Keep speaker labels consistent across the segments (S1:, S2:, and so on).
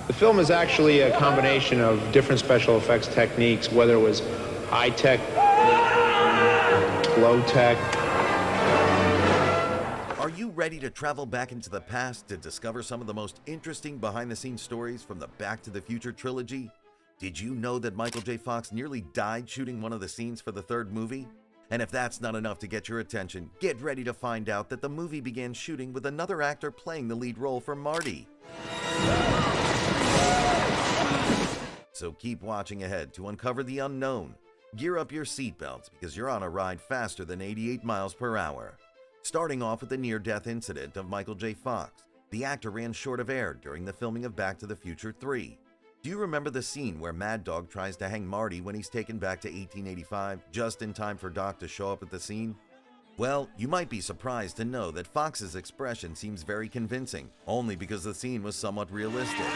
S1: The film is actually a combination of different special effects techniques, whether it was high-tech, low-tech.
S2: Are you ready to travel back into the past to discover some of the most interesting behind-the-scenes stories from the Back to the Future trilogy? Did you know that Michael J. Fox nearly died shooting one of the scenes for the third movie? And if that's not enough to get your attention, get ready to find out that the movie began shooting with another actor playing the lead role for Marty. So keep watching ahead to uncover the unknown. Gear up your seatbelts because you're on a ride faster than 88 miles per hour. Starting off with the near-death incident of Michael J. Fox, the actor ran short of air during the filming of Back to the Future 3. Do you remember the scene where Mad Dog tries to hang Marty when he's taken back to 1885, just in time for Doc to show up at the scene? Well, you might be surprised to know that Fox's expression seems very convincing, only because the scene was somewhat realistic.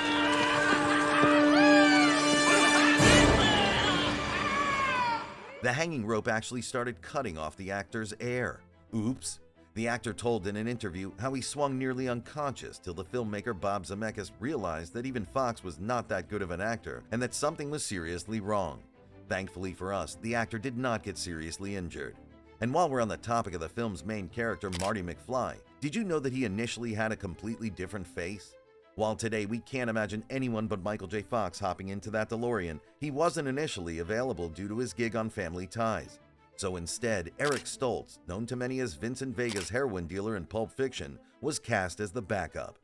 S2: The hanging rope actually started cutting off the actor's air. Oops. The actor told in an interview how he swung nearly unconscious till the filmmaker Bob Zemeckis realized that even Fox was not that good of an actor and that something was seriously wrong. Thankfully for us, the actor did not get seriously injured. And while we're on the topic of the film's main character, Marty McFly, did you know that he initially had a completely different face? While today we can't imagine anyone but Michael J. Fox hopping into that DeLorean, he wasn't initially available due to his gig on Family Ties. So instead, Eric Stoltz, known to many as Vincent Vega's heroin dealer in Pulp Fiction, was cast as the backup.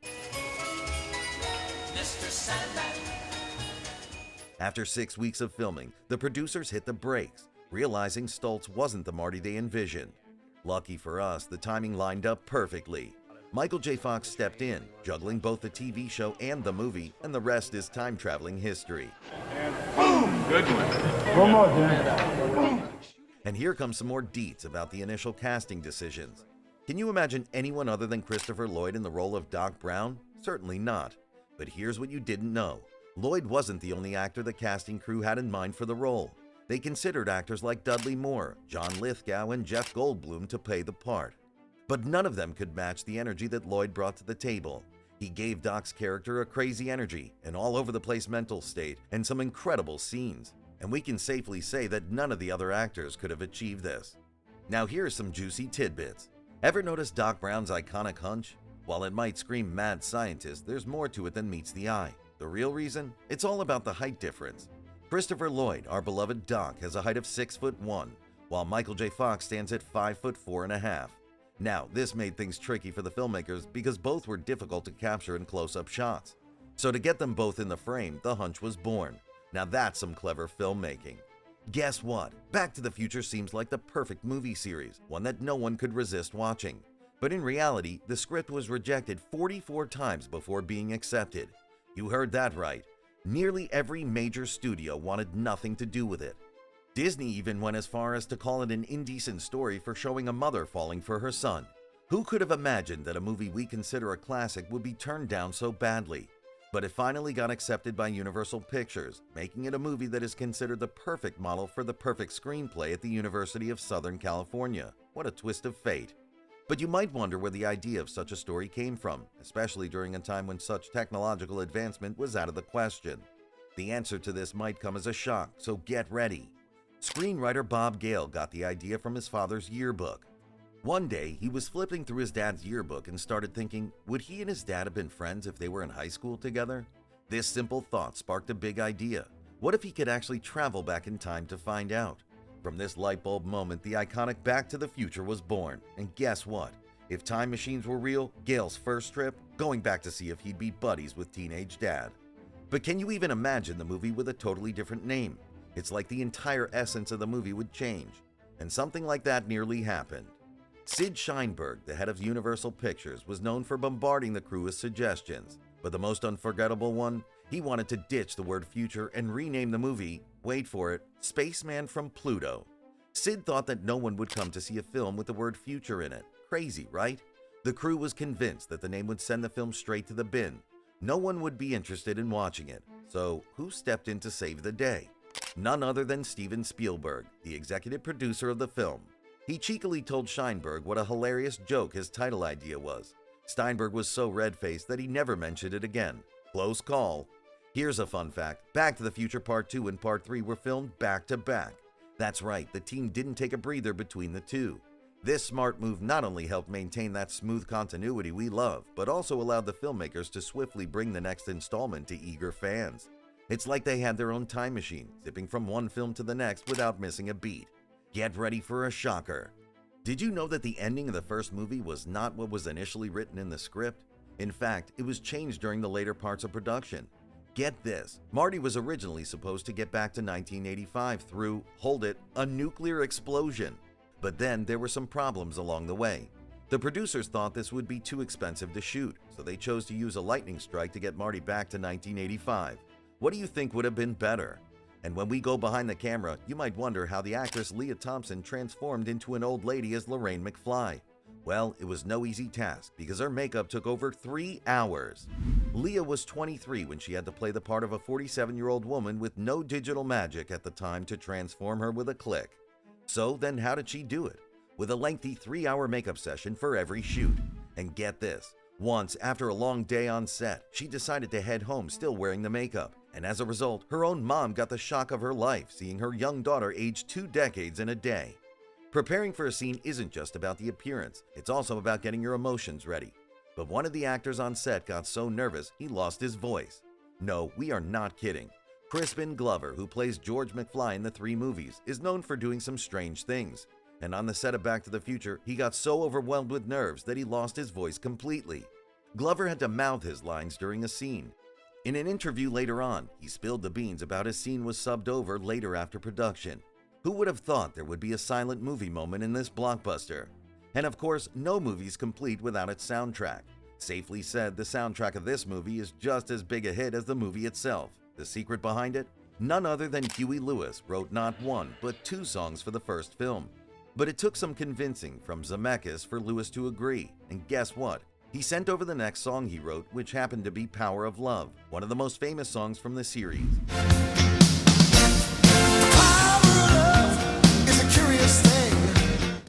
S2: After 6 weeks of filming, the producers hit the brakes, realizing Stoltz wasn't the Marty they envisioned. Lucky for us, the timing lined up perfectly. Michael J. Fox stepped in, juggling both the TV show and the movie, and the rest is time-traveling history.
S3: And boom! Good one. One more, Dan.
S2: And here comes some more deets about the initial casting decisions. Can you imagine anyone other than Christopher Lloyd in the role of Doc Brown? Certainly not. But here's what you didn't know. Lloyd wasn't the only actor the casting crew had in mind for the role. They considered actors like Dudley Moore, John Lithgow, and Jeff Goldblum to play the part. But none of them could match the energy that Lloyd brought to the table. He gave Doc's character a crazy energy, an all-over-the-place mental state, and some incredible scenes. And we can safely say that none of the other actors could have achieved this. Now here's some juicy tidbits. Ever notice Doc Brown's iconic hunch? While it might scream mad scientist, there's more to it than meets the eye. The real reason? It's all about the height difference. Christopher Lloyd, our beloved Doc, has a height of 6'1", while Michael J. Fox stands at 5'4½". Now, this made things tricky for the filmmakers because both were difficult to capture in close-up shots. So to get them both in the frame, the hunch was born. Now that's some clever filmmaking. Guess what? Back to the Future seems like the perfect movie series, one that no one could resist watching. But in reality, the script was rejected 44 times before being accepted. You heard that right. Nearly every major studio wanted nothing to do with it. Disney even went as far as to call it an indecent story for showing a mother falling for her son. Who could have imagined that a movie we consider a classic would be turned down so badly? But it finally got accepted by Universal Pictures, making it a movie that is considered the perfect model for the perfect screenplay at the University of Southern California. What a twist of fate. But you might wonder where the idea of such a story came from, especially during a time when such technological advancement was out of the question. The answer to this might come as a shock, so get ready. Screenwriter Bob Gale got the idea from his father's yearbook. One day, he was flipping through his dad's yearbook and started thinking, would he and his dad have been friends if they were in high school together? This simple thought sparked a big idea. What if he could actually travel back in time to find out? From this light bulb moment, the iconic Back to the Future was born. And guess what? If time machines were real, Gale's first trip, going back to see if he'd be buddies with teenage dad. But can you even imagine the movie with a totally different name? It's like the entire essence of the movie would change. And something like that nearly happened. Sid Sheinberg, the head of Universal Pictures, was known for bombarding the crew with suggestions. But the most unforgettable one? He wanted to ditch the word future and rename the movie, wait for it, Spaceman from Pluto. Sid thought that no one would come to see a film with the word future in it. Crazy, right? The crew was convinced that the name would send the film straight to the bin. No one would be interested in watching it. So who stepped in to save the day? None other than Steven Spielberg, the executive producer of the film. He cheekily told Sheinberg what a hilarious joke his title idea was. Steinberg was so red-faced that he never mentioned it again. Close call. Here's a fun fact. Back to the Future Part 2 and Part 3 were filmed back to back. That's right, the team didn't take a breather between the two. This smart move not only helped maintain that smooth continuity we love, but also allowed the filmmakers to swiftly bring the next installment to eager fans. It's like they had their own time machine, zipping from one film to the next without missing a beat. Get ready for a shocker. Did you know that the ending of the first movie was not what was initially written in the script? In fact, it was changed during the later parts of production. Get this, Marty was originally supposed to get back to 1985 through, hold it, a nuclear explosion. But then there were some problems along the way. The producers thought this would be too expensive to shoot, so they chose to use a lightning strike to get Marty back to 1985. What do you think would have been better? And when we go behind the camera, you might wonder how the actress Lea Thompson transformed into an old lady as Lorraine McFly. Well, it was no easy task because her makeup took over 3 hours. Lea was 23 when she had to play the part of a 47-year-old woman with no digital magic at the time to transform her with a click. So then how did she do it? With a lengthy 3-hour makeup session for every shoot. And get this, once after a long day on set, she decided to head home still wearing the makeup. And as a result, her own mom got the shock of her life seeing her young daughter age 2 decades in a day. Preparing for a scene isn't just about the appearance, it's also about getting your emotions ready. But one of the actors on set got so nervous he lost his voice. No, we are not kidding. Crispin Glover, who plays George McFly in the 3 movies, is known for doing some strange things. And on the set of Back to the Future, he got so overwhelmed with nerves that he lost his voice completely. Glover had to mouth his lines during a scene. In an interview later on, he spilled the beans about his scene was subbed over later after production. Who would have thought there would be a silent movie moment in this blockbuster? And of course, no movie's complete without its soundtrack. Safely said, the soundtrack of this movie is just as big a hit as the movie itself. The secret behind it? None other than Huey Lewis wrote not 1, but 2 songs for the first film. But it took some convincing from Zemeckis for Lewis to agree, and guess what? He sent over the next song he wrote, which happened to be Power of Love, one of the most famous songs from the series.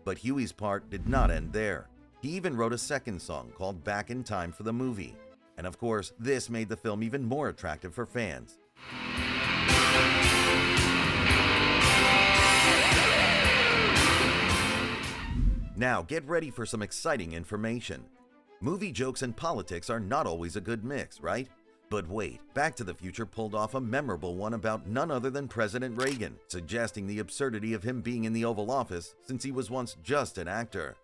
S2: But Huey's part did not end there. He even wrote a second song called Back in Time for the movie. And of course, this made the film even more attractive for fans. Now, get ready for some exciting information. Movie jokes and politics are not always a good mix, right? But wait, Back to the Future pulled off a memorable one about none other than President Reagan, suggesting the absurdity of him being in the Oval Office since he was once just an actor.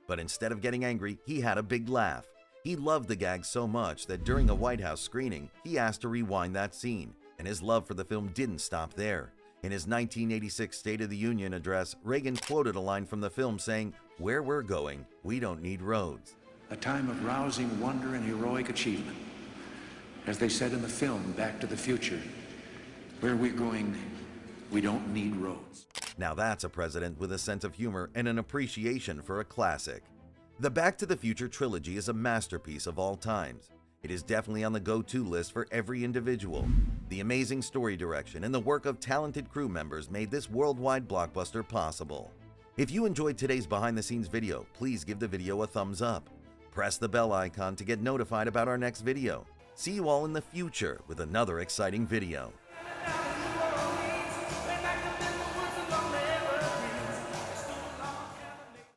S2: But instead of getting angry, he had a big laugh. He loved the gag so much that during a White House screening, he asked to rewind that scene, and his love for the film didn't stop there. In his 1986 State of the Union address, Reagan quoted a line from the film saying, "Where we're going, we don't need roads."
S4: A time of rousing wonder and heroic achievement. As they said in the film, Back to the Future, where we're going, we don't need roads.
S2: Now that's a president with a sense of humor and an appreciation for a classic. The Back to the Future trilogy is a masterpiece of all times. It is definitely on the go-to list for every individual. The amazing story direction and the work of talented crew members made this worldwide blockbuster possible. If you enjoyed today's behind-the-scenes video, please give the video a thumbs up. Press the bell icon to get notified about our next video. See you all in the future with another exciting video.